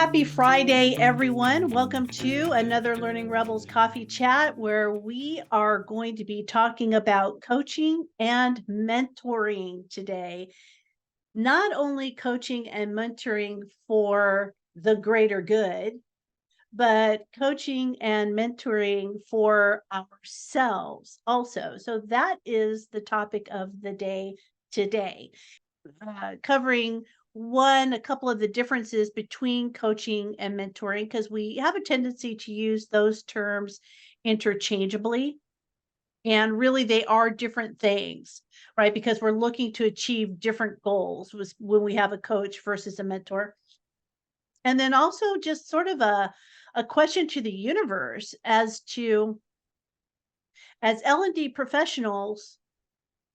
Happy Friday, everyone. Welcome to another Learning Rebels Coffee Chat, where we are going to be talking about coaching and mentoring today. Not only coaching and mentoring for the greater good, but coaching and mentoring for ourselves also. So that is the topic of the day today, covering a couple of the differences between coaching and mentoring, because we have a tendency to use those terms interchangeably. And really, they are different things, right? Because we're looking to achieve different goals when we have a coach versus a mentor. And then also just sort of a question to the universe as to, as L&D professionals,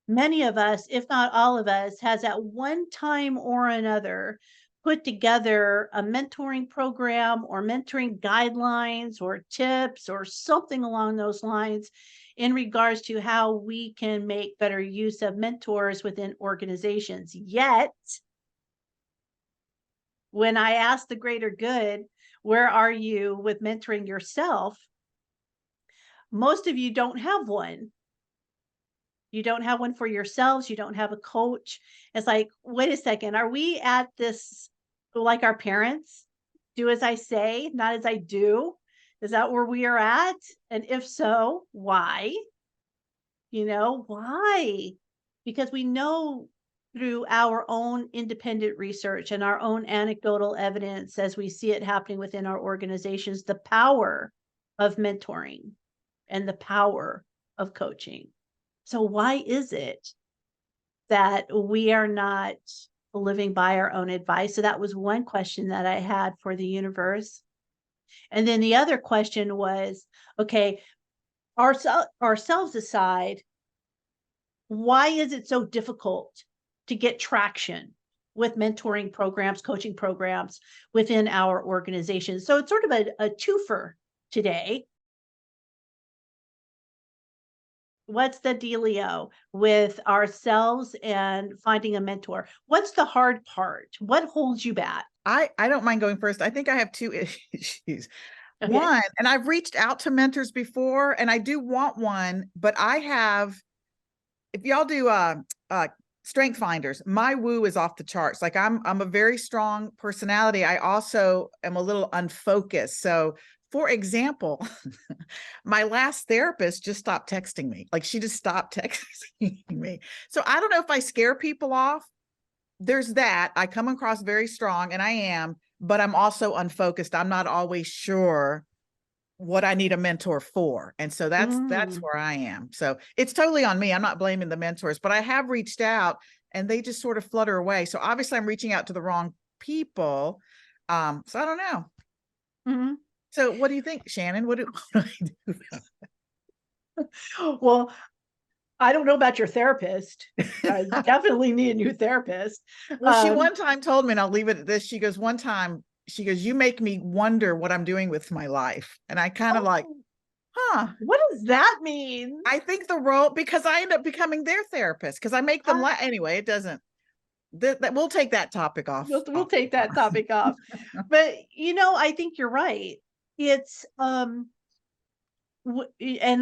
many of us, if not all of us, has at one time or another put together a mentoring program or mentoring guidelines or tips or something along those lines in regards to how we can make better use of mentors within organizations. Yet, when I ask the greater good, where are you with mentoring yourself? Most of you don't have one. You don't have one for yourselves. You don't have a coach. It's like, wait a second, are we at this like our parents? Do as I say, not as I do? Is that where we are at? And if so, why? Why? Because we know through our own independent research and our own anecdotal evidence, as we see it happening within our organizations, the power of mentoring and the power of coaching. So why is it that we are not living by our own advice? So that was one question that I had for the universe. And then the other question was, okay, ourselves aside, why is it so difficult to get traction with mentoring programs, coaching programs within our organization? So it's sort of a twofer today. What's the dealio with ourselves and finding a mentor? What's the hard part? What holds you back? I don't mind going first. I think I have two issues. Okay. One, and I've reached out to mentors before, and I do want one, but I have, if y'all do strength finders, my woo is off the charts. Like I'm a very strong personality. I also am a little unfocused. So for example, my last therapist just stopped texting me. Like she just stopped texting me. So I don't know if I scare people off. There's that. I come across very strong, and I am, but I'm also unfocused. I'm not always sure what I need a mentor for. And so that's where I am. So it's totally on me. I'm not blaming the mentors, but I have reached out and they just sort of flutter away. So obviously I'm reaching out to the wrong people. So I don't know. Mhm. So what do you think, Shannon? What do I do? Well, I don't know about your therapist. I definitely need a new therapist. Well, she one time told me, and I'll leave it at this. She goes, one time, she goes, you make me wonder what I'm doing with my life. And I kind of like, huh. What does that mean? I think the role, because I end up becoming their therapist, because I make them anyway, it doesn't, that we'll take that topic off. We'll take that topic off. But I think you're right. It's and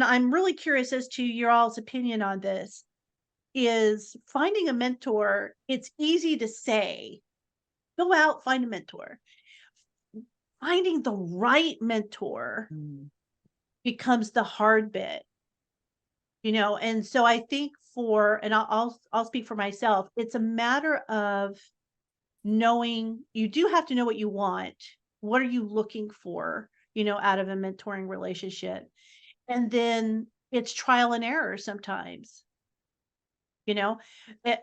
I'm really curious as to your all's opinion on this. Is finding a mentor, it's easy to say, go out, find a mentor. Finding the right mentor becomes the hard bit. And so I think and I'll speak for myself, it's a matter of knowing. You do have to know what you want. What are you looking for, out of a mentoring relationship? And then it's trial and error sometimes, you know? Eh,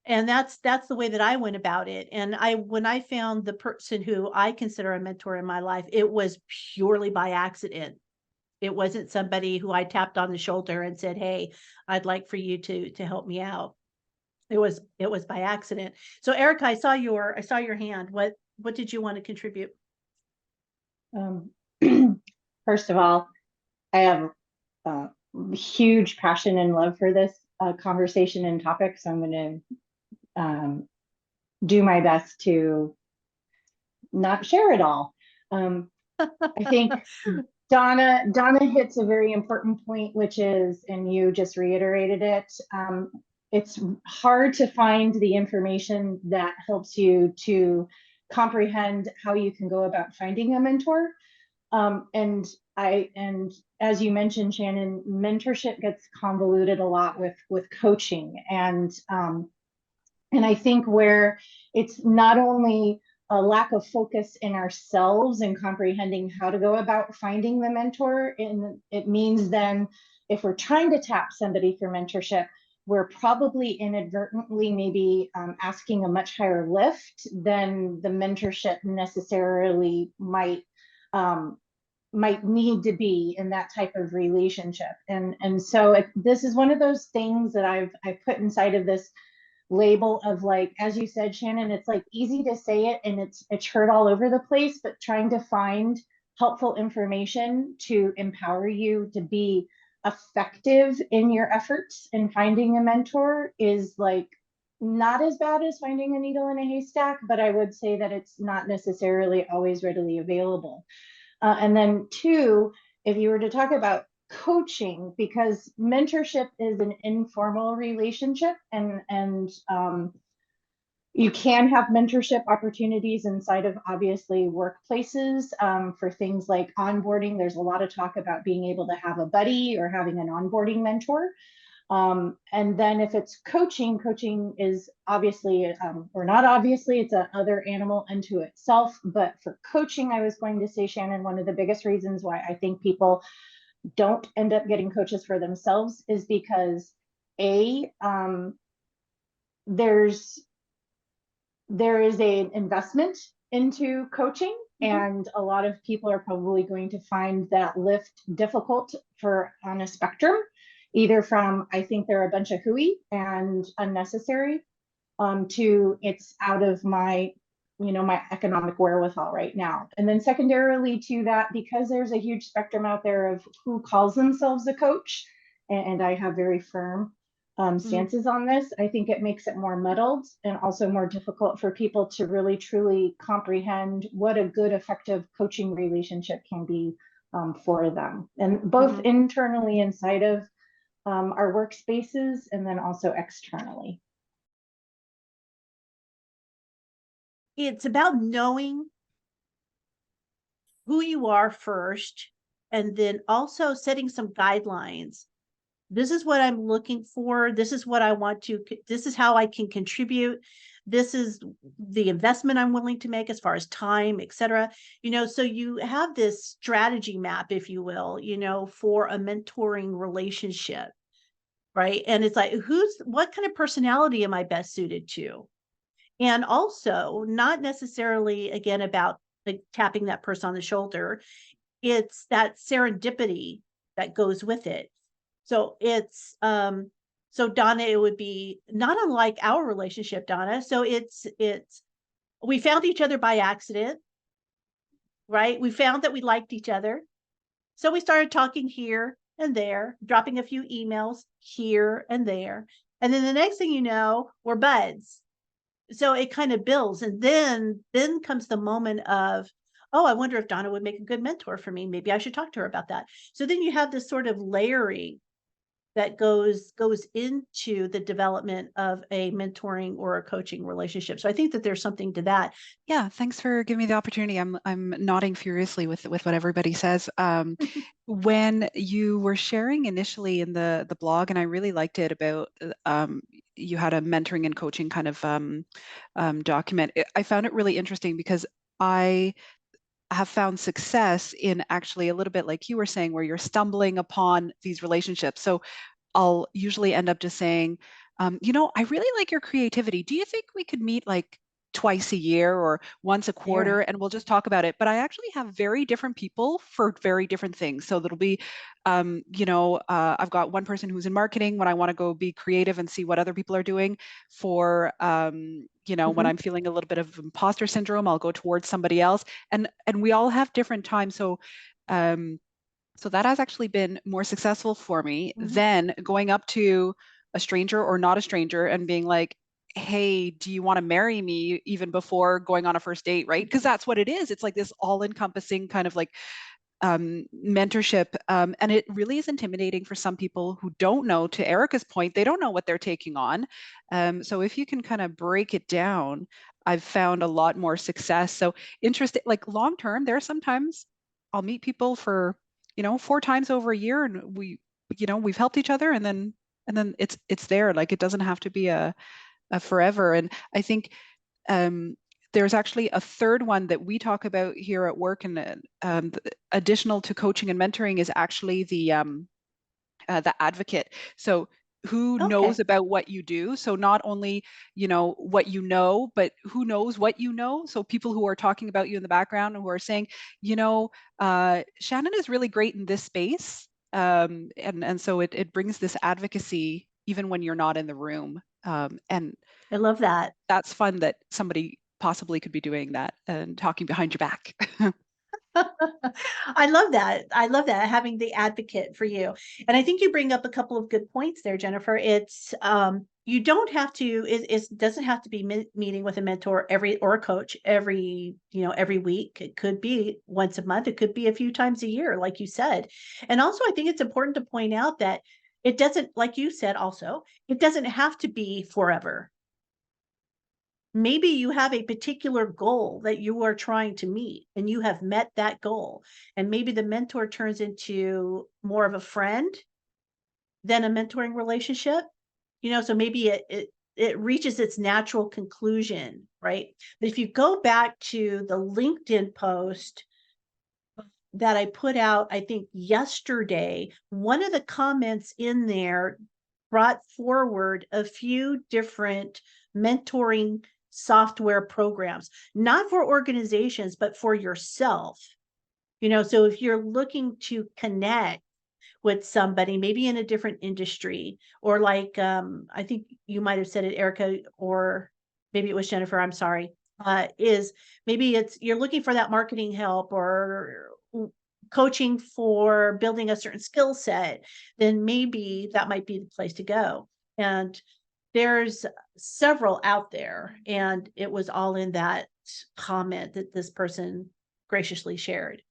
and that's the way that I went about it. And when I found the person who I consider a mentor in my life, it was purely by accident. It wasn't somebody who I tapped on the shoulder and said, "Hey, I'd like for you to help me out." It was by accident. So Erica, I saw your hand. What did you want to contribute? Um, First of all, I have a huge passion and love for this conversation and topic, so I'm going to do my best to not share it all. I think Donna hits a very important point, which is, and you just reiterated it, it's hard to find the information that helps you to comprehend how you can go about finding a mentor. And as you mentioned, Shannon, mentorship gets convoluted a lot with coaching, and I think where it's not only a lack of focus in ourselves and comprehending how to go about finding the mentor, and it means then if we're trying to tap somebody for mentorship, we're probably inadvertently maybe asking a much higher lift than the mentorship necessarily might need to be in that type of relationship. And so this is one of those things that I've put inside of this label of, like, as you said, Shannon, it's like easy to say it and it's heard all over the place, but trying to find helpful information to empower you to be effective in your efforts in finding a mentor is like not as bad as finding a needle in a haystack, but I would say that it's not necessarily always readily available. And then two, if you were to talk about coaching, because mentorship is an informal relationship, and you can have mentorship opportunities inside of obviously workplaces for things like onboarding. There's a lot of talk about being able to have a buddy or having an onboarding mentor. And then if it's coaching is obviously, or not obviously, it's another animal unto itself. But for coaching, I was going to say, Shannon, one of the biggest reasons why I think people don't end up getting coaches for themselves is because there is an investment into coaching, and a lot of people are probably going to find that lift difficult on a spectrum, either from I think they're a bunch of hooey and unnecessary, to it's out of my economic wherewithal right now. And then secondarily to that, because there's a huge spectrum out there of who calls themselves a coach, and I have very firm stances on this, I think it makes it more muddled and also more difficult for people to really truly comprehend what a good, effective coaching relationship can be for them, and both internally inside of our workspaces and then also externally. It's about knowing who you are first, and then also setting some guidelines. This is what I'm looking for. This is what I want to, this is how I can contribute. This is the investment I'm willing to make as far as time, etc. So you have this strategy map, if you will, for a mentoring relationship, right? And it's like, what kind of personality am I best suited to? And also not necessarily, again, about like tapping that person on the shoulder. It's that serendipity that goes with it. So it's, so Donna, it would be not unlike our relationship, Donna. So we found each other by accident, right? We found that we liked each other. So we started talking here and there, dropping a few emails here and there. And then the next thing you know, we're buds. So it kind of builds. And then comes the moment of, oh, I wonder if Donna would make a good mentor for me. Maybe I should talk to her about that. So then you have this sort of layering that goes into the development of a mentoring or a coaching relationship. So I think that there's something to that. Yeah, thanks for giving me the opportunity. I'm nodding furiously with what everybody says. When you were sharing initially in the blog, and I really liked it about you had a mentoring and coaching kind of document. I found it really interesting because I have found success in actually a little bit like you were saying, where you're stumbling upon these relationships. So I'll usually end up just saying, I really like your creativity. Do you think we could meet like twice a year or once a quarter, and we'll just talk about it? But I actually have very different people for very different things. So that'll be, I've got one person who's in marketing when I want to go be creative and see what other people are doing. For when I'm feeling a little bit of imposter syndrome, I'll go towards somebody else, and we all have different times. So that has actually been more successful for me than going up to a stranger or not a stranger and being like, hey, do you want to marry me even before going on a first date, right? Because that's what it is. It's like this all-encompassing kind of like mentorship. And it really is intimidating for some people who don't know, to Erica's point, they don't know what they're taking on. So if you can kind of break it down, I've found a lot more success. So interesting, like long term, there are sometimes I'll meet people for, 4 times over a year and we've helped each other and then it's there. Like it doesn't have to be a forever. And I think there's actually a third one that we talk about here at work, and additional to coaching and mentoring is actually the advocate. So who knows Okay. about what you do? So not only what you know, but who knows what you know. So people who are talking about you in the background and who are saying, Shannon is really great in this space, and so it brings this advocacy even when you're not in the room, and I love that. that's fun that somebody possibly could be doing that and talking behind your back. I love that. I love that, having the advocate for you. And I think you bring up a couple of good points there, Jennifer. It's you don't have to, it doesn't have to be meeting with a mentor or a coach every week. It could be once a month. It could be a few times a year, like you said. And also, I think it's important to point out that it doesn't, like you said, also, it doesn't have to be forever. Maybe you have a particular goal that you are trying to meet and you have met that goal. And maybe the mentor turns into more of a friend than a mentoring relationship. So maybe it reaches its natural conclusion, right? But if you go back to the LinkedIn post that I put out, I think yesterday, one of the comments in there brought forward a few different mentoring software programs, not for organizations, but for yourself. So if you're looking to connect with somebody, maybe in a different industry, or like, I think you might have said it, Erica, or maybe it was Jennifer, I'm sorry, is maybe you're looking for that marketing help or coaching for building a certain skill set, then maybe that might be the place to go. And there's several out there, and it was all in that comment that this person graciously shared.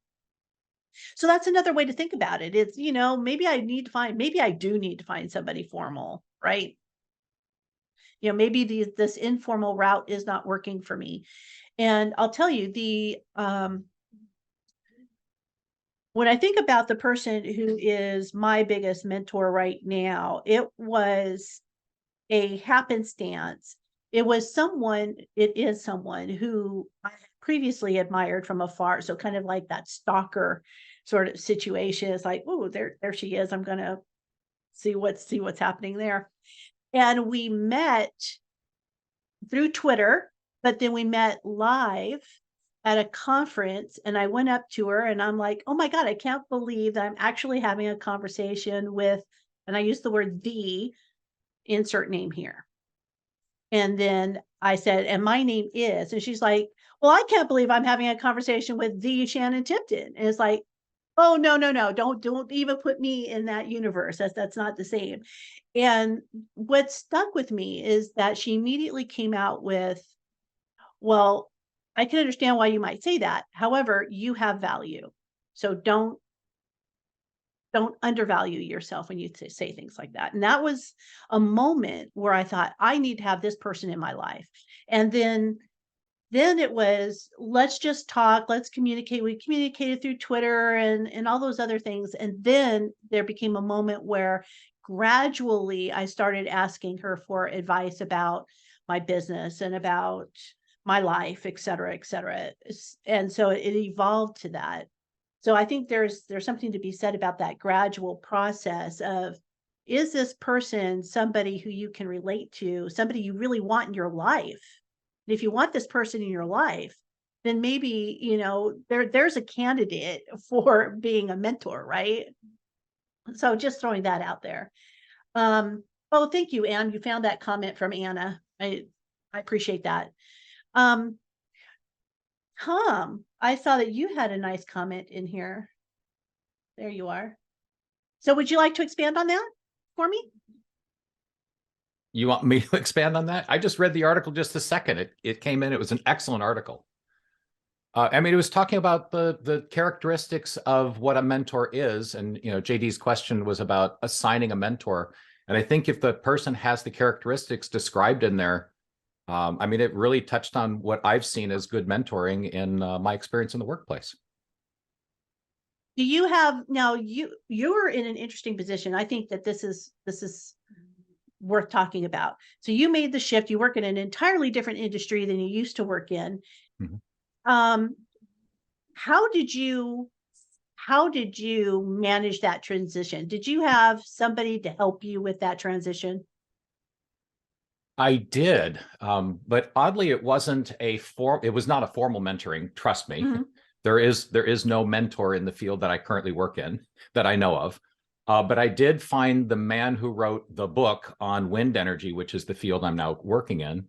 So that's another way to think about it. It's, maybe I do need to find somebody formal, right? Maybe this informal route is not working for me. And I'll tell you, when I think about the person who is my biggest mentor right now, it was a happenstance. It is someone who I previously admired from afar. So kind of like that stalker sort of situation. It's like, oh, there she is. I'm gonna see what's happening there. And we met through Twitter, but then we met live at a conference, and I went up to her and I'm like, oh my God, I can't believe that I'm actually having a conversation with, and I use the word the insert name here. And then I said, and my name is, and she's like, well, I can't believe I'm having a conversation with the Shannon Tipton. And it's like, oh, no, no, no, don't even put me in that universe. That's not the same. And what stuck with me is that she immediately came out with, well, I can understand why you might say that. However, you have value. So don't undervalue yourself when you say things like that. And that was a moment where I thought, I need to have this person in my life. And then it was, let's just talk, let's communicate. We communicated through Twitter and all those other things. And then there became a moment where gradually I started asking her for advice about my business and about my life, et cetera, et cetera. And so it evolved to that. So I think there's something to be said about that gradual process of, is this person somebody who you can relate to, somebody you really want in your life? And if you want this person in your life, then maybe, there's a candidate for being a mentor, right? So just throwing that out there. Oh, thank you, Anne. You found that comment from Anna. I appreciate that. Tom, I saw that you had a nice comment in here. There you are. So would you like to expand on that for me? You want me to expand on that? I just read the article just a second. It came in. It was an excellent article. I mean, it was talking about the characteristics of what a mentor is, and JD's question was about assigning a mentor. And I think if the person has the characteristics described in there, I mean, it really touched on what I've seen as good mentoring in my experience in the workplace. Do you have now? You're in an interesting position. I think that this is worth talking about. So you made the shift. You work in an entirely different industry than you used to work in. Mhm. How did you manage that transition? Did you have somebody to help you with that transition? I did, but oddly, it was not a formal mentoring. Trust me, Mhm. there is no mentor in the field that I currently work in that I know of. But I did find the man who wrote the book on wind energy, which is the field I'm now working in,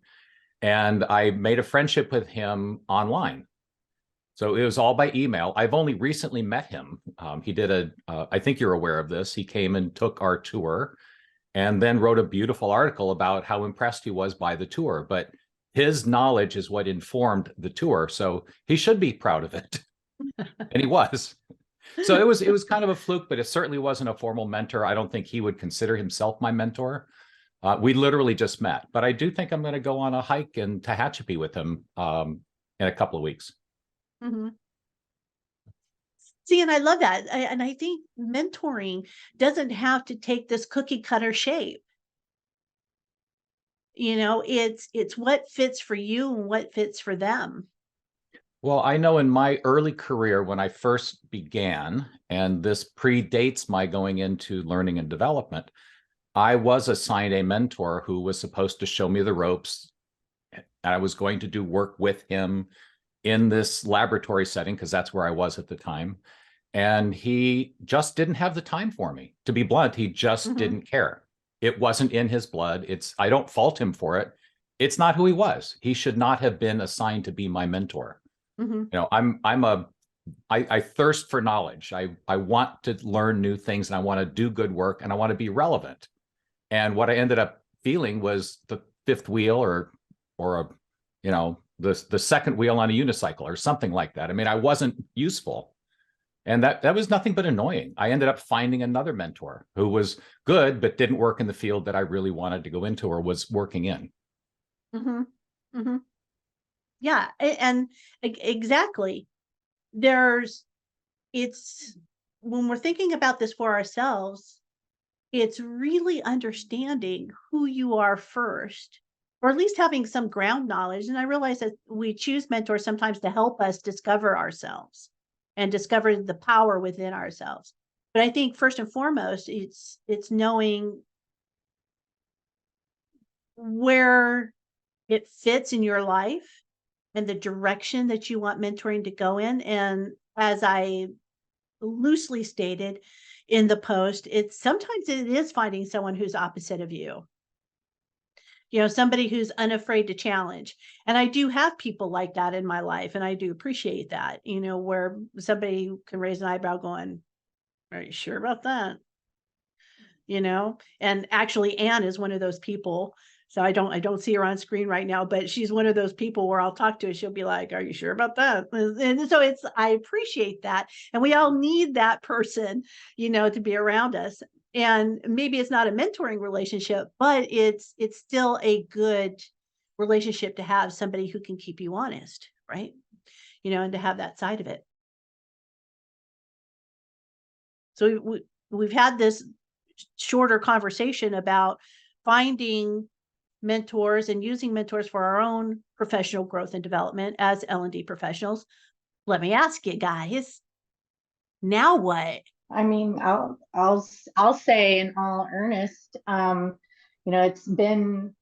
and I made a friendship with him online. So it was all by email. I've only recently met him. He did I think you're aware of this. He came and took our tour and then wrote a beautiful article about how impressed he was by the tour. But his knowledge is what informed the tour. So he should be proud of it. And he was. So it was kind of a fluke, but it certainly wasn't a formal mentor. I don't think he would consider himself my mentor. We literally just met, but I do think I'm going to go on a hike in Tehachapi with him in a couple of weeks. Mm-hmm. See, and I love that. And I think mentoring doesn't have to take this cookie cutter shape. It's what fits for you and what fits for them. Well, I know in my early career when I first began, and this predates my going into learning and development, I was assigned a mentor who was supposed to show me the ropes. And I was going to do work with him in this laboratory setting because that's where I was at the time. And he just didn't have the time for me. To be blunt, he just Mhm. didn't care. It wasn't in his blood. I don't fault him for it. It's not who he was. He should not have been assigned to be my mentor. Mhm. I thirst for knowledge. I want to learn new things and I want to do good work and I want to be relevant. And what I ended up feeling was the fifth wheel or the second wheel on a unicycle or something like that. I mean, I wasn't useful. And that was nothing but annoying. I ended up finding another mentor who was good, but didn't work in the field that I really wanted to go into or was working in. Mhm. Mhm. Yeah, and exactly. It's when we're thinking about this for ourselves, it's really understanding who you are first, or at least having some ground knowledge. And I realize that we choose mentors sometimes to help us discover ourselves and discover the power within ourselves. But I think first and foremost, it's knowing where it fits in your life and the direction that you want mentoring to go in. And as I loosely stated in the post, it's sometimes it is finding someone who's opposite of you. Somebody who's unafraid to challenge. And I do have people like that in my life, and I do appreciate that, where somebody can raise an eyebrow going, "Are you sure about that?" And actually Anne is one of those people. So I don't see her on screen right now, but she's one of those people where I'll talk to her, she'll be like, "Are you sure about that?" And so I appreciate that. And we all need that person, to be around us. And maybe it's not a mentoring relationship, but it's still a good relationship to have somebody who can keep you honest, right? And to have that side of it. So we've had this shorter conversation about finding mentors and using mentors for our own professional growth and development as L&D professionals. Let me ask you guys, now what? I mean, I'll say in all earnest, it's been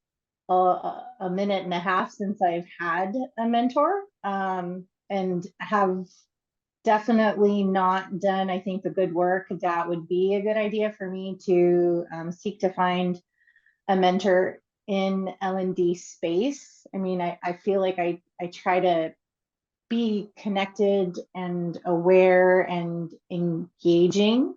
a minute and a half since I've had a mentor, and have definitely not done, I think, the good work that would be a good idea for me to seek to find a mentor in L&D space. I mean, I feel like I try to be connected and aware and engaging.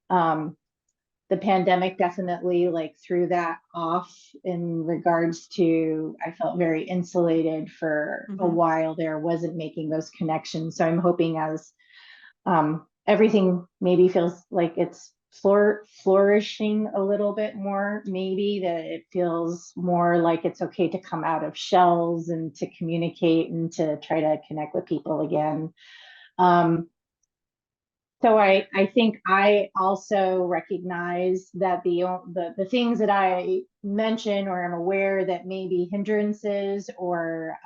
The the pandemic definitely like threw that off in regards to, I felt very insulated for a Mhm. while there, wasn't making those connections. So I'm hoping as everything maybe feels like it's flourishing a little bit more, maybe that it feels more like it's okay to come out of shells and to communicate and to try to connect with people again. So I think I also recognize that the things that I mention or am aware that may be hindrances or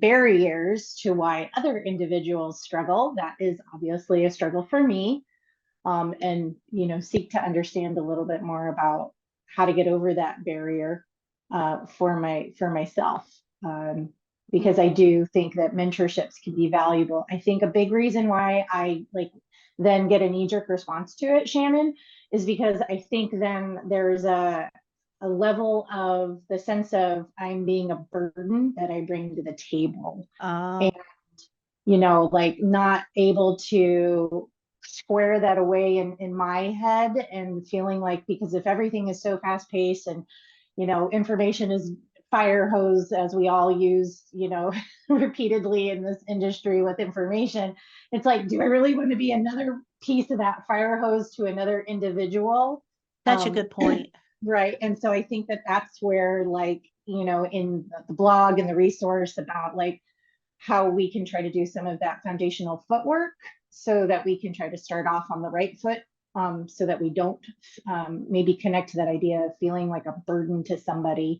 barriers to why other individuals struggle, that is obviously a struggle for me. And seek to understand a little bit more about how to get over that barrier for myself. Because I do think that mentorships can be valuable. I think a big reason why I then get a knee-jerk response to it, Shannon, is because I think then there's a level of the sense of I'm being a burden that I bring to the table. And like not able to square that away in my head, and feeling like, because if everything is so fast paced and information is fire hose, as we all use repeatedly in this industry with information, it's like, do I really want to be another piece of that fire hose to another individual? That's a good point. Right. And so I think that that's where, like, in the blog and the resource about like how we can try to do some of that foundational footwork so that we can try to start off on the right foot, so that we don't maybe connect to that idea of feeling like a burden to somebody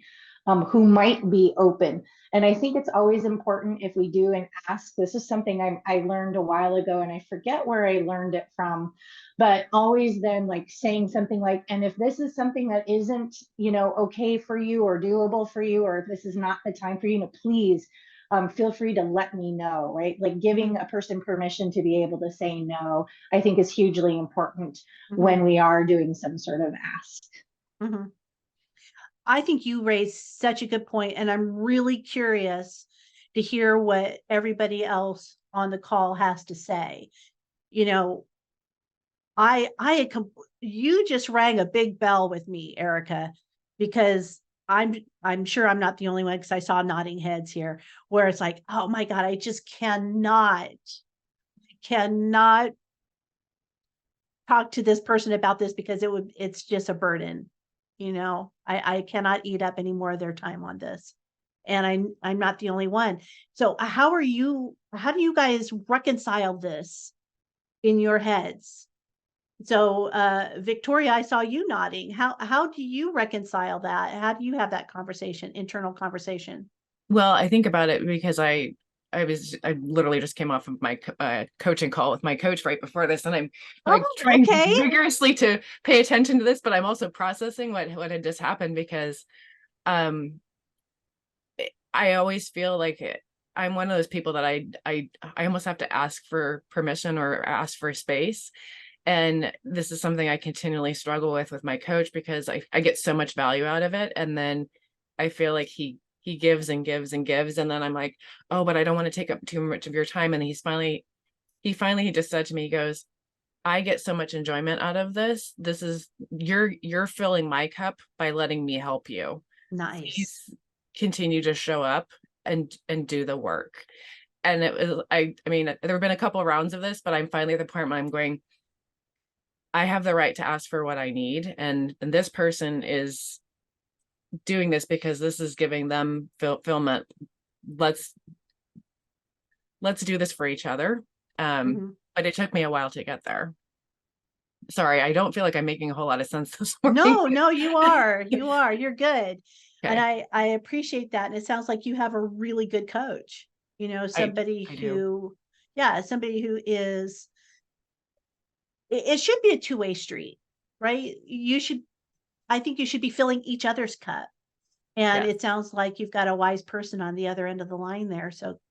who might be open. And I think it's always important, if we do and ask, this is something I learned a while ago, and I forget where I learned it from, but always then like saying something like, and if this is something that isn't, okay for you or doable for you, or if this is not the time for you, please feel free to let me know, right? Like giving a person permission to be able to say no, I think is hugely important when we are doing some sort of ask. Mhm. I think you raised such a good point, and I'm really curious to hear what everybody else on the call has to say. You just rang a big bell with me, Erica, because I'm sure I'm not the only one, because I saw nodding heads here, where it's like, oh my God, I just cannot talk to this person about this, because it's just a burden. I cannot eat up any more of their time on this. And I'm not the only one. So how do you guys reconcile this in your heads? So Victoria, I saw you nodding. How do you reconcile that? How do you have that internal conversation? Well, I think about it because I literally just came off of my coaching call with my coach right before this, and I'm like trying vigorously to pay attention to this, but I'm also processing what had just happened, because I always feel like I'm one of those people that I almost have to ask for permission or ask for space. And this is something I continually struggle with my coach, because I get so much value out of it. And then I feel like he gives and gives and gives. And then I'm like, oh, but I don't want to take up too much of your time. And he just said to me, he goes, I get so much enjoyment out of this. This is, you're filling my cup by letting me help you. Nice. Please continue to show up and do the work. And it was, I mean, there have been a couple of rounds of this, but I'm finally at the point where I'm going, I have the right to ask for what I need. And this person is doing this because this is giving them fulfillment. Let's do this for each other. But it took me a while to get there. Sorry, I don't feel like I'm making a whole lot of sense this morning. No, you are. You're good. Okay. And I appreciate that. And it sounds like you have a really good coach, somebody who is, it should be a two-way street, right? I think you should be filling each other's cup. And it sounds like you've got a wise person on the other end of the line there. So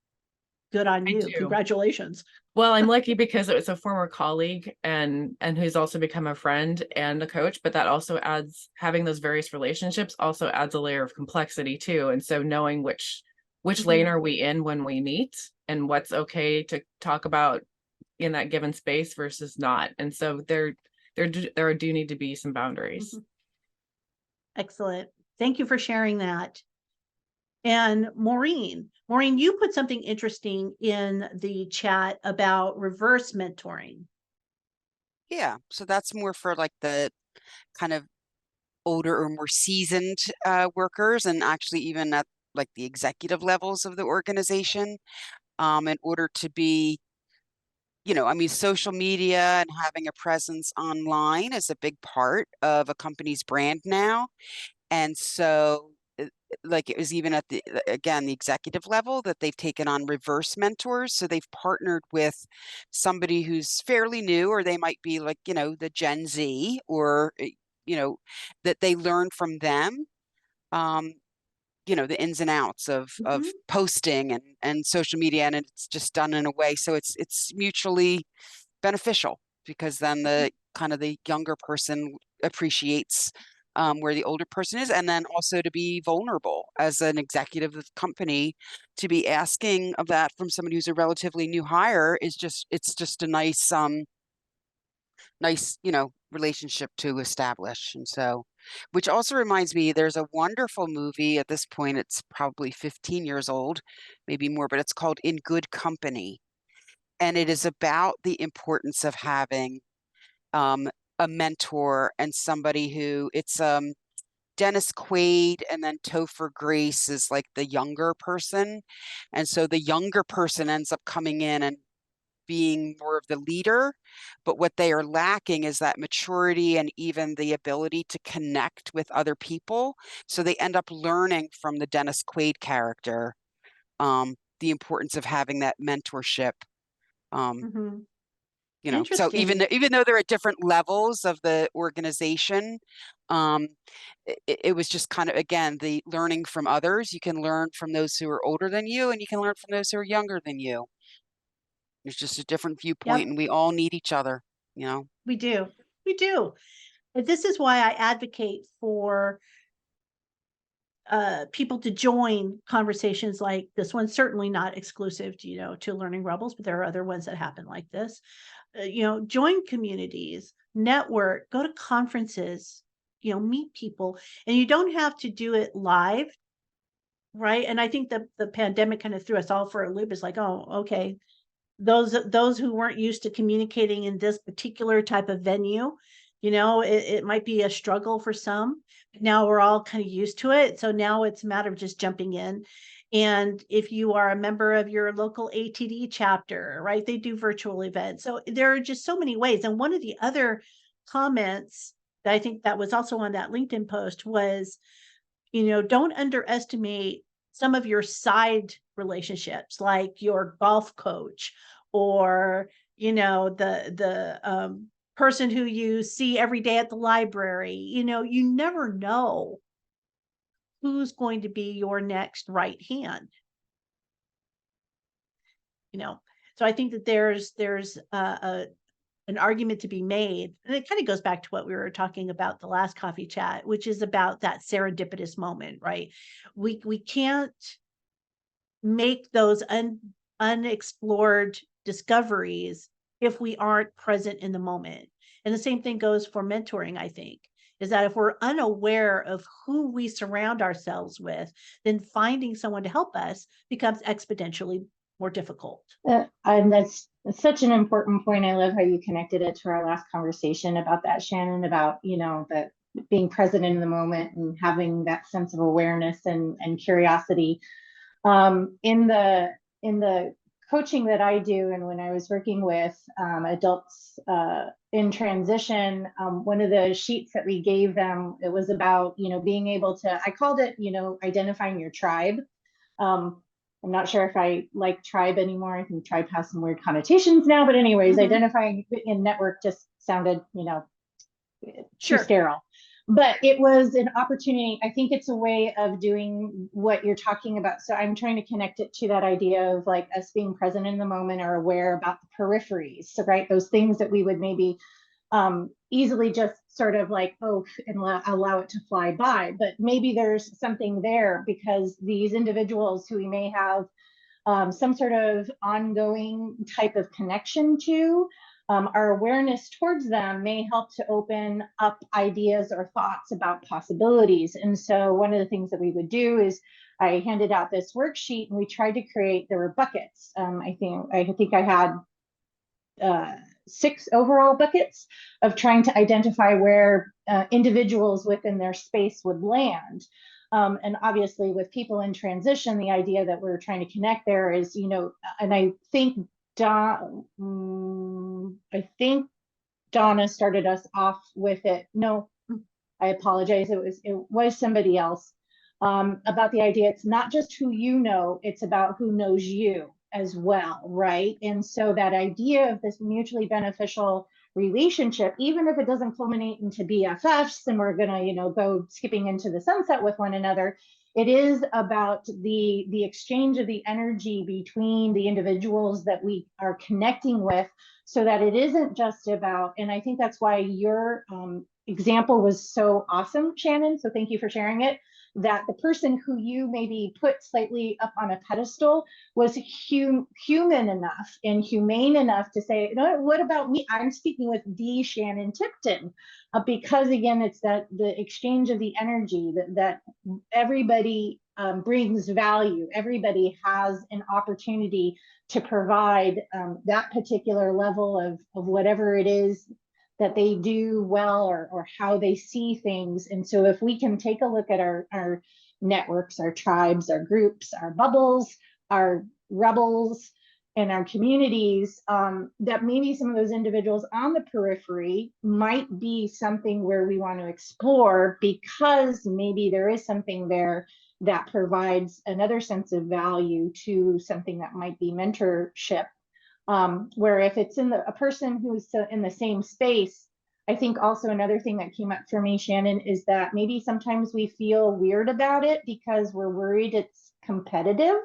good on you. Congratulations. Well, I'm lucky because it was a former colleague and who's also become a friend and a coach, but that also adds, having those various relationships also adds a layer of complexity too. And so knowing which lane are we in when we meet, and what's okay to talk about in that given space versus not. And so there do need to be some boundaries. Mhm. Excellent. Thank you for sharing that. And Maureen, you put something interesting in the chat about reverse mentoring. Yeah, so that's more for like the kind of older or more seasoned workers, and actually even at like the executive levels of the organization, in order to be, I mean, social media and having a presence online is a big part of a company's brand now. And so, like it was even at again, the executive level that they've taken on reverse mentors. So they've partnered with somebody who's fairly new, or they might be like, the Gen Z, or, that they learn from them. Um, the ins and outs of Mhm. posting and social media, and it's just done in a way so it's mutually beneficial, because then the kind of the younger person appreciates where the older person is, and then also to be vulnerable as an executive of the company, to be asking of that from somebody who's a relatively new hire it's just a nice relationship to establish. And so, which also reminds me, there's a wonderful movie. At this point it's probably 15 years old, maybe more, but it's called In Good Company, and it is about the importance of having a mentor, and somebody who it's Dennis Quaid, and then Topher Grace is like the younger person. And so the younger person ends up coming in and being more of the leader, but what they are lacking is that maturity and even the ability to connect with other people. So they end up learning from the Dennis Quaid character, the importance of having that mentorship. Mhm. So Interesting. even though they're at different levels of the organization, um, it was just kind of, again, the learning from others. You can learn from those who are older than you, and you can learn from those who are younger than you. There's just a different viewpoint, Yep, and we all need each other, we do. We do. And this is why I advocate for people to join conversations like this one, certainly not exclusive to, to Learning Rebels, but there are other ones that happen like this. Join communities, network, go to conferences, meet people, and you don't have to do it live, right? And I think the pandemic kind of threw us all for a loop. It's like, oh, okay, those who weren't used to communicating in this particular type of venue, it might be a struggle for some. Now we're all kind of used to it. So now it's a matter of just jumping in. And if you are a member of your local ATD chapter, right, they do virtual events. So there are just so many ways. And one of the other comments that I think that was also on that LinkedIn post was, don't underestimate some of your side relationships, like your golf coach, or, the person who you see every day at the library. You never know who's going to be your next right hand, you know. So I think that there's an argument to be made, and it kind of goes back to what we were talking about the last coffee chat, which is about that serendipitous moment, right? We can't make those unexplored discoveries if we aren't present in the moment. And the same thing goes for mentoring, I think, is that if we're unaware of who we surround ourselves with, then finding someone to help us becomes exponentially more difficult. And that's such an important point. I love how you connected it to our last conversation about that, Shannon, about, that being present in the moment and having that sense of awareness and curiosity. In the coaching that I do, and when I was working with adults in transition, one of the sheets that we gave them, it was about, being able to, I called it, identifying your tribe. I'm not sure if I like tribe anymore. I think tribe has some weird connotations now, but anyways, identifying in network just sounded, too sterile. But it was an opportunity. I think it's a way of doing what you're talking about. So I'm trying to connect it to that idea of like us being present in the moment, or aware about the peripheries. So, right, those things that we would maybe easily just sort of like, and allow it to fly by. But maybe there's something there, because these individuals who we may have some sort of ongoing type of connection to, our awareness towards them may help to open up ideas or thoughts about possibilities. And so one of the things that we would do is I handed out this worksheet and we tried to create, there were buckets. I think I had 6 overall buckets of trying to identify where individuals within their space would land. And obviously with people in transition, the idea that we're trying to connect there is, you know, and I think Donna started us off with it. No, I apologize. It was somebody else, about the idea. It's not just who you know, it's about who knows you as well, right? And so that idea of this mutually beneficial relationship, even if it doesn't culminate into BFFs and we're gonna, you know, go skipping into the sunset with one another, it is about the exchange of the energy between the individuals that we are connecting with, so that it isn't just about, and I think that's why your example was so awesome, Shannon. So thank you for sharing it. That the person who you maybe put slightly up on a pedestal was human enough and humane enough to say, no, what about me? I'm speaking with the Shannon Tipton, because again, it's that the exchange of the energy that everybody brings value. Everybody has an opportunity to provide that particular level of whatever it is that they do well, or how they see things. And so if we can take a look at our networks, our tribes, our groups, our bubbles, our rebels, and our communities, that maybe some of those individuals on the periphery might be something where we want to explore, because maybe there is something there that provides another sense of value to something that might be mentorship. Where if it's a person who's in the same space, I think also another thing that came up for me, Shannon, is that maybe sometimes we feel weird about it because we're worried it's competitive.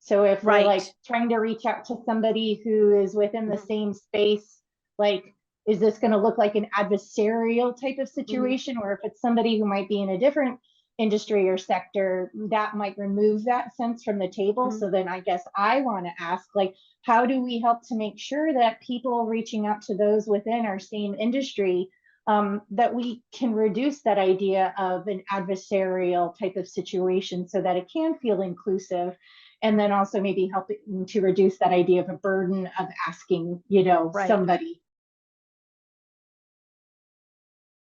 So if we're like trying to reach out to somebody who is within the same space, like, is this going to look like an adversarial type of situation? Or if it's somebody who might be in a different industry or sector, that might remove that sense from the table. So then I guess I want to ask, like, how do we help to make sure that people reaching out to those within our same industry, that we can reduce that idea of an adversarial type of situation so that it can feel inclusive, and then also maybe helping to reduce that idea of a burden of asking, you know, somebody.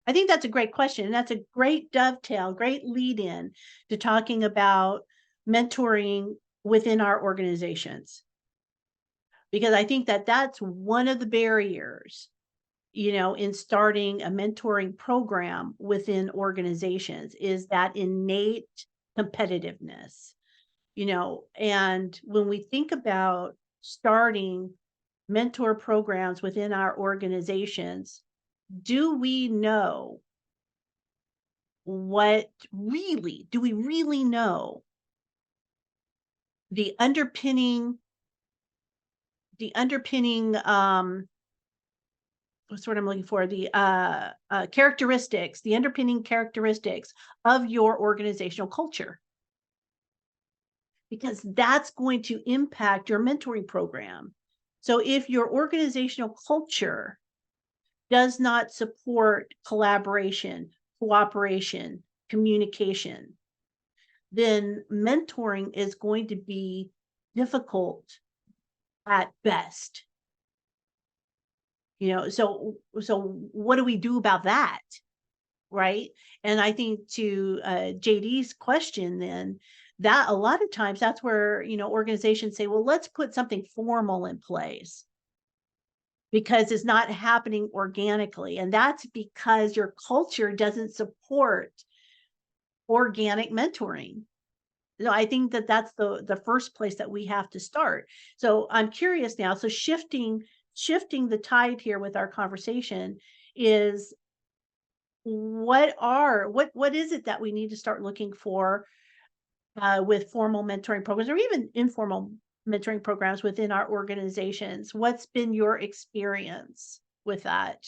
I think that's a great question. And that's a great dovetail, great lead in to talking about mentoring within our organizations. Because I think that that's one of the barriers, you know, in starting a mentoring program within organizations, is that innate competitiveness, you know. And when we think about starting mentor programs within our organizations, do we know do we really know the underpinning what's the word I'm looking for, the characteristics, the underpinning characteristics of your organizational culture? Because that's going to impact your mentoring program. So if your organizational culture does not support collaboration, cooperation, communication, then mentoring is going to be difficult at best. You know, so what do we do about that? Right? And I think to JD's question then, that a lot of times that's where, you know, organizations say, well, let's put something formal in place, because it's not happening organically. And that's because your culture doesn't support organic mentoring. So I think that that's the first place that we have to start. So I'm curious now. So shifting the tide here with our conversation is, what is it that we need to start looking for with formal mentoring programs, or even informal mentoring programs within our organizations? What's been your experience with that?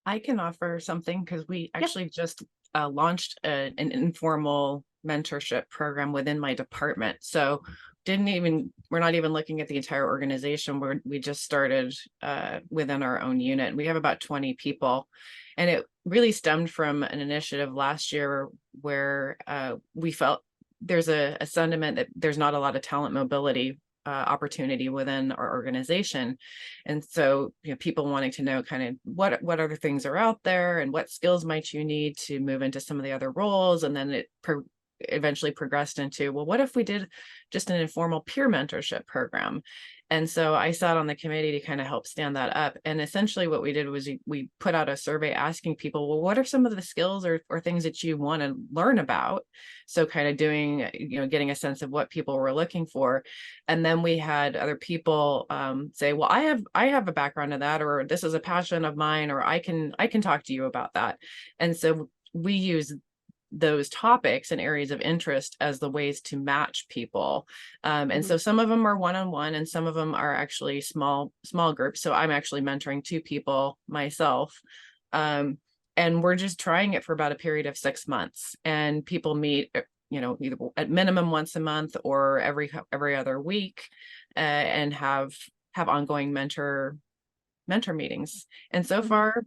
I can offer something, because we actually just launched an informal mentorship program within my department. So we're not even looking at the entire organization. We just started within our own unit. We have about 20 people, and it really stemmed from an initiative last year where we felt there's a sentiment that there's not a lot of talent mobility opportunity within our organization. And so, people wanting to know kind of what other things are out there and what skills might you need to move into some of the other roles. And then it eventually progressed into, well, what if we did just an informal peer mentorship program? And so I sat on the committee to kind of help stand that up. And essentially what we did was we put out a survey asking people, well, what are some of the skills or things that you want to learn about? So kind of doing, getting a sense of what people were looking for. And then we had other people say, well, I have a background in that, or this is a passion of mine, or I can talk to you about that. And so we use those topics and areas of interest as the ways to match people. And so some of them are one-on-one and some of them are actually small groups. So I'm actually mentoring 2 people myself. And we're just trying it for about a period of 6 months, and people meet, either at minimum once a month or every other week, and have ongoing mentor meetings. And so far,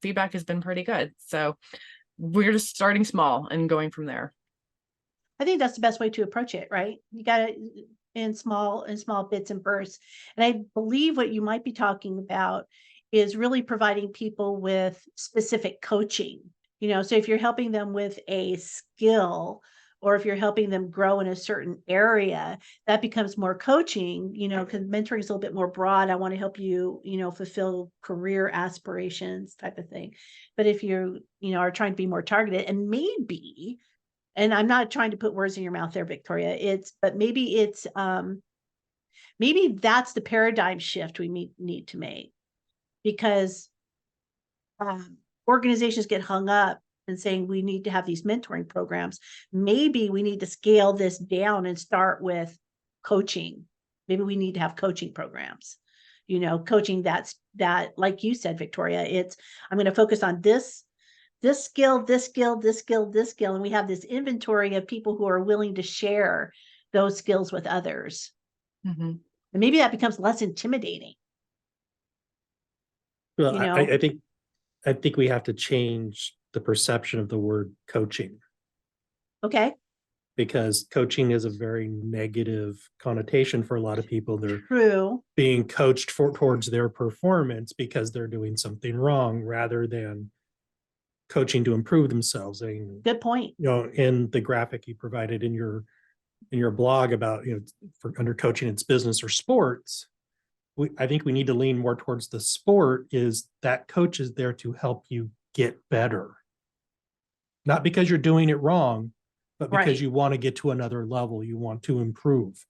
feedback has been pretty good. So we're just starting small and going from there. I think that's the best way to approach it, right? You got it in small bits and bursts. And I believe what you might be talking about is really providing people with specific coaching. So if you're helping them with a skill, or if you're helping them grow in a certain area, that becomes more coaching, because mentoring is a little bit more broad. I want to help you, fulfill career aspirations type of thing. But if you, are trying to be more targeted, and maybe, and I'm not trying to put words in your mouth there, Victoria, but maybe it's, maybe that's the paradigm shift we need to make, because organizations get hung up and saying we need to have these mentoring programs. Maybe we need to scale this down and start with coaching. Maybe we need to have coaching programs, coaching that, like you said, Victoria, I'm going to focus on this skill, this skill, this skill, this skill. And we have this inventory of people who are willing to share those skills with others. Mm-hmm. And maybe that becomes less intimidating. Well, I think we have to change the perception of the word coaching, Okay. because coaching is a very negative connotation for a lot of people. They're True. being coached towards their performance because they're doing something wrong, rather than coaching to improve themselves. Good point. In the graphic you provided in your blog about, for under coaching, it's business or sports. I think we need to lean more towards the sport, is that coach is there to help you get better. Not because you're doing it wrong, but because Right. you want to get to another level, you want to improve.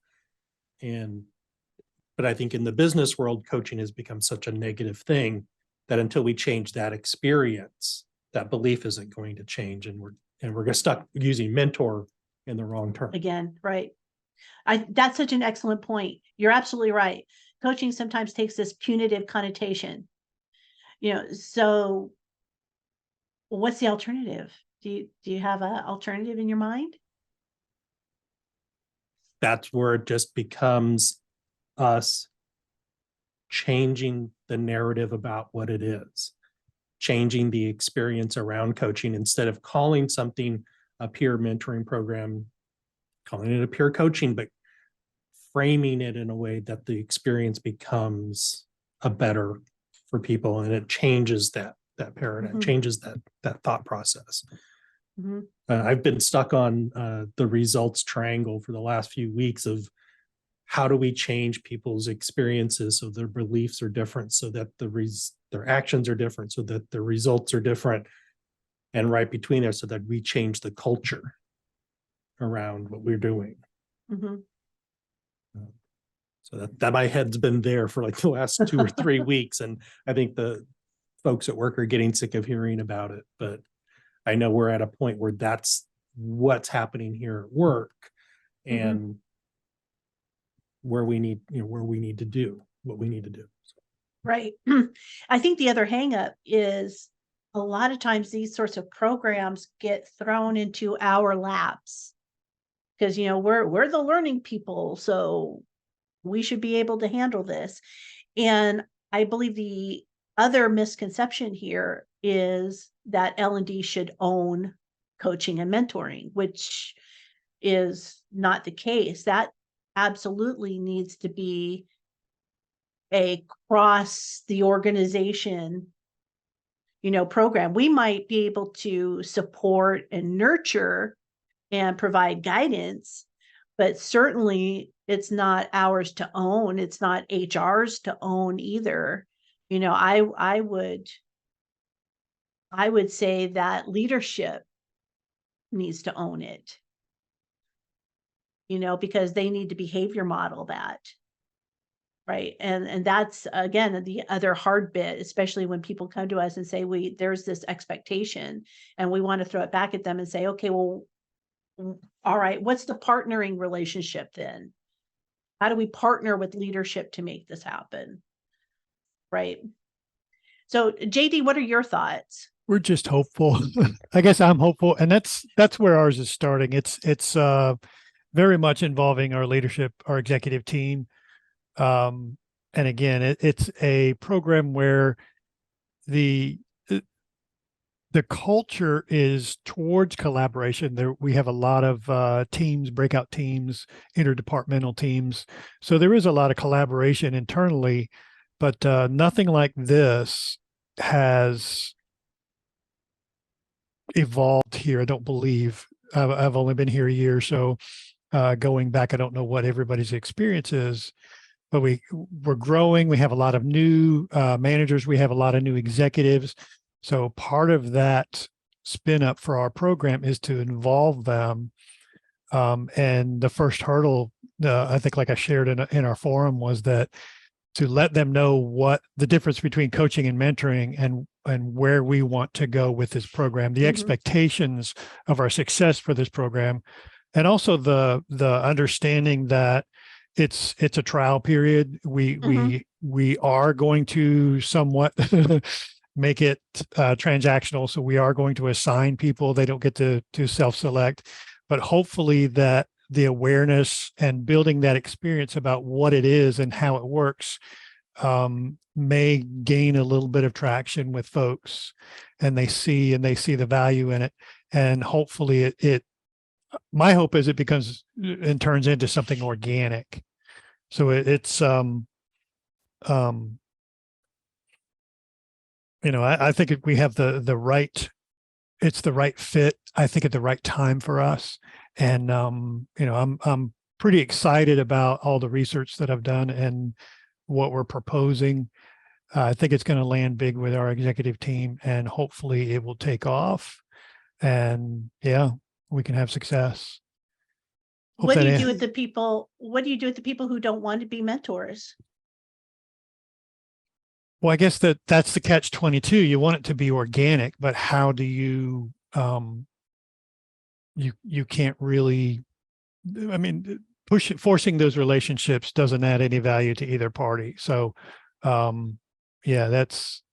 But I think in the business world, coaching has become such a negative thing that until we change that experience, that belief isn't going to change. And we're stuck using mentor in the wrong term. Again, right. That's such an excellent point. You're absolutely right. Coaching sometimes takes this punitive connotation. So what's the alternative? Do you have an alternative in your mind? That's where it just becomes us changing the narrative about what it is, changing the experience around coaching. Instead of calling something a peer mentoring program, calling it a peer coaching, but framing it in a way that the experience becomes a better for people, and it changes that paradigm, changes that thought process. I've been stuck on the results triangle for the last few weeks of how do we change people's experiences so their beliefs are different, so that their actions are different, so that the results are different, and right between there, so that we change the culture around what we're doing. So that my head's been there for like the last 2 or 3 weeks, and I think the folks at work are getting sick of hearing about it. But I know we're at a point where that's what's happening here at work, and where we need to do what we need to do. Right. I think the other hang up is a lot of times these sorts of programs get thrown into our laps because, you know, we're the learning people, so we should be able to handle this. And I believe the other misconception here is that L&D should own coaching and mentoring, which is not the case. That absolutely needs to be a cross the organization, you know, program. We might be able to support and nurture and provide guidance, but certainly it's not ours to own. It's not HR's to own either. You know, I would say that leadership needs to own it, you know, because they need to behavior model that. Right. And that's again the other hard bit, especially when people come to us and say, there's this expectation and we want to throw it back at them and say, okay, well, all right, what's the partnering relationship then? How do we partner with leadership to make this happen? Right. So JD, what are your thoughts? We're just hopeful. I guess I'm hopeful, and that's where ours is starting. It's very much involving our leadership, our executive team. And again, it's a program where the culture is towards collaboration. There we have a lot of teams, breakout teams, interdepartmental teams. So there is a lot of collaboration internally, but nothing like this has evolved here. I don't believe. I've only been here a year, so going back, I don't know what everybody's experience is. But we're growing. We have a lot of new managers. We have a lot of new executives. So part of that spin up for our program is to involve them. And the first hurdle, I think, like I shared in our forum, was that to let them know what the difference between coaching and mentoring and where we want to go with this program, the expectations of our success for this program, and also the understanding that it's a trial period. We are going to somewhat make it transactional. So we are going to assign people. They don't get to self-select, but hopefully that the awareness and building that experience about what it is and how it works may gain a little bit of traction with folks, and they see the value in it. And hopefully it my hope is it becomes and turns into something organic. So it's I think we have the right, it's the right fit, I think, at the right time for us. And I'm pretty excited about all the research that I've done and what we're proposing. I think it's going to land big with our executive team, and hopefully it will take off. And yeah, we can have success. What do you do with the people? What do you do with the people who don't want to be mentors? Well, I guess that's the catch-22. You want it to be organic, but how do you you can't really, I mean, forcing those relationships doesn't add any value to either party. So yeah, that's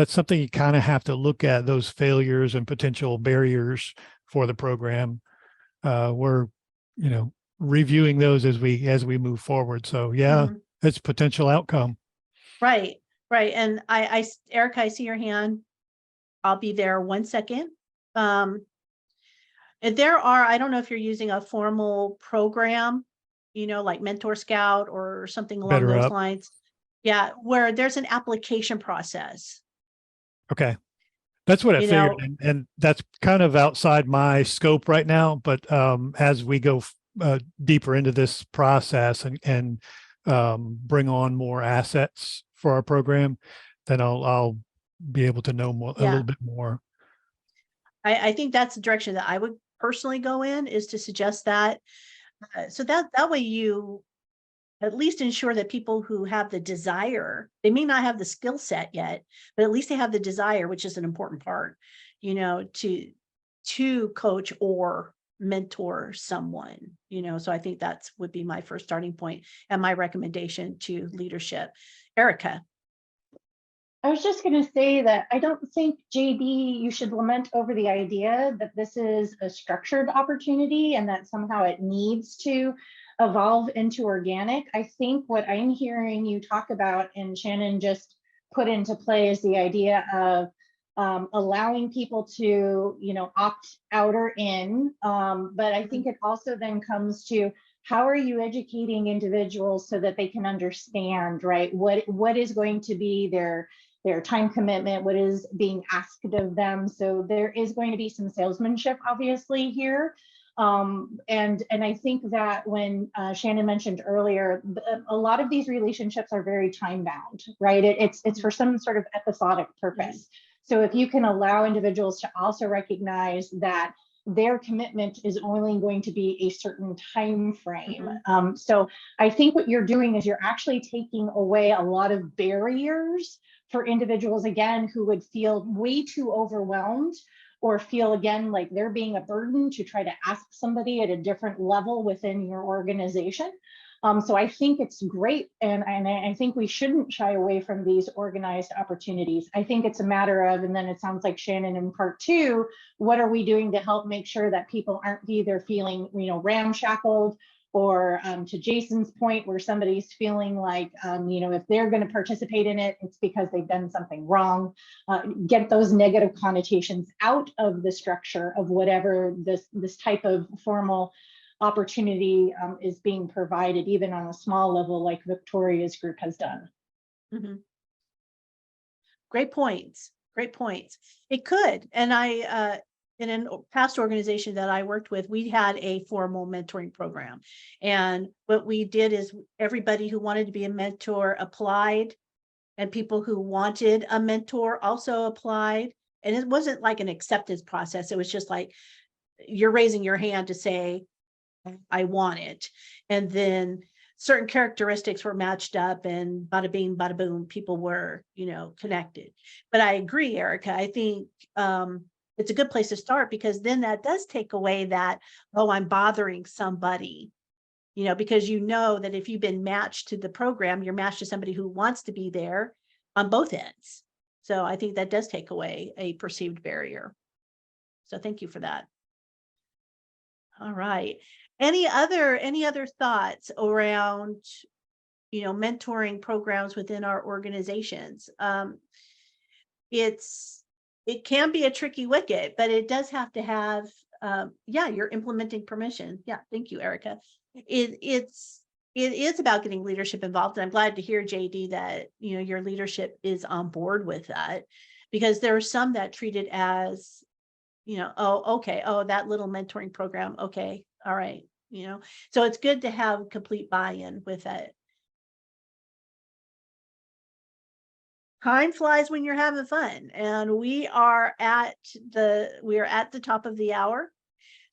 something you kind of have to look at, those failures and potential barriers for the program. We're reviewing those as we move forward. So yeah, it's potential outcome. Right. And Erica, I see your hand. I'll be there 1 second. And there are, I don't know if you're using a formal program, like Mentor Scout or something along those lines. Yeah, where there's an application process. Okay. That's what I figured. And that's kind of outside my scope right now. But as we go deeper into this process and bring on more assets for our program, then I'll be able to know more, a little bit more. I think that's the direction that I would personally go in, is to suggest that. So that way you at least ensure that people who have the desire, they may not have the skill set yet, but at least they have the desire, which is an important part, to coach or mentor someone, so I think that's would be my first starting point and my recommendation to leadership. Erica. I was just going to say that I don't think, JD, you should lament over the idea that this is a structured opportunity and that somehow it needs to evolve into organic. I think what I'm hearing you talk about, and Shannon just put into play, is the idea of allowing people to, opt out or in. But I think it also then comes to, how are you educating individuals so that they can understand, right? What is going to be their time commitment, what is being asked of them. So there is going to be some salesmanship, obviously, here. And I think that when Shannon mentioned earlier, a lot of these relationships are very time bound, right? It's for some sort of episodic purpose. So if you can allow individuals to also recognize that their commitment is only going to be a certain time frame. So I think what you're doing is you're actually taking away a lot of barriers for individuals, again, who would feel way too overwhelmed or feel, again, like they're being a burden to try to ask somebody at a different level within your organization. So I think it's great, and I think we shouldn't shy away from these organized opportunities. I think it's a matter of, and then it sounds like Shannon in part two, what are we doing to help make sure that people aren't either feeling, ramshackled, or to Jason's point, where somebody's feeling like, if they're going to participate in it, it's because they've done something wrong. Get those negative connotations out of the structure of whatever this type of formal opportunity is being provided, even on a small level, like Victoria's group has done. Great points. Great points. It could, and I in a past organization that I worked with, we had a formal mentoring program, and what we did is everybody who wanted to be a mentor applied, and people who wanted a mentor also applied. And it wasn't like an acceptance process. It was just like you're raising your hand to say, I want it. And then certain characteristics were matched up, and bada bing, bada boom, people were, connected. But I agree, Erica. I think it's a good place to start, because then that does take away that, oh, I'm bothering somebody, because that if you've been matched to the program, you're matched to somebody who wants to be there on both ends. So I think that does take away a perceived barrier. So thank you for that. All right. Any other thoughts around, mentoring programs within our organizations? It can be a tricky wicket, but it does have to have, you're implementing permission. Yeah, thank you, Erica. It is about getting leadership involved. And I'm glad to hear, JD, that, your leadership is on board with that, because there are some that treat it as, oh, okay. Oh, that little mentoring program. Okay. All right. So it's good to have complete buy-in with it. Time flies when you're having fun, and we are at the top of the hour.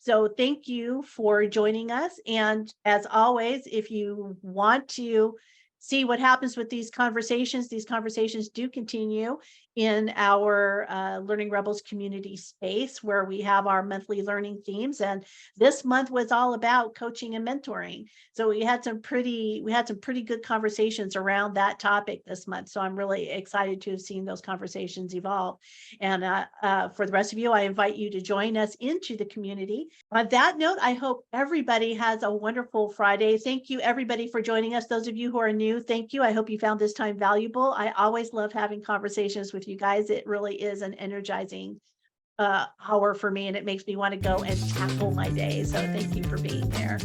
So thank you for joining us. And as always, if you want to see what happens with these conversations do continue in our Learning Rebels community space, where we have our monthly learning themes. And this month was all about coaching and mentoring. So we had some pretty good conversations around that topic this month. So I'm really excited to have seen those conversations evolve. And for the rest of you, I invite you to join us into the community. On that note, I hope everybody has a wonderful Friday. Thank you, everybody, for joining us. Those of you who are new, thank you. I hope you found this time valuable. I always love having conversations with you guys. It really is an energizing hour for me, and it makes me want to go and tackle my day. So thank you for being there.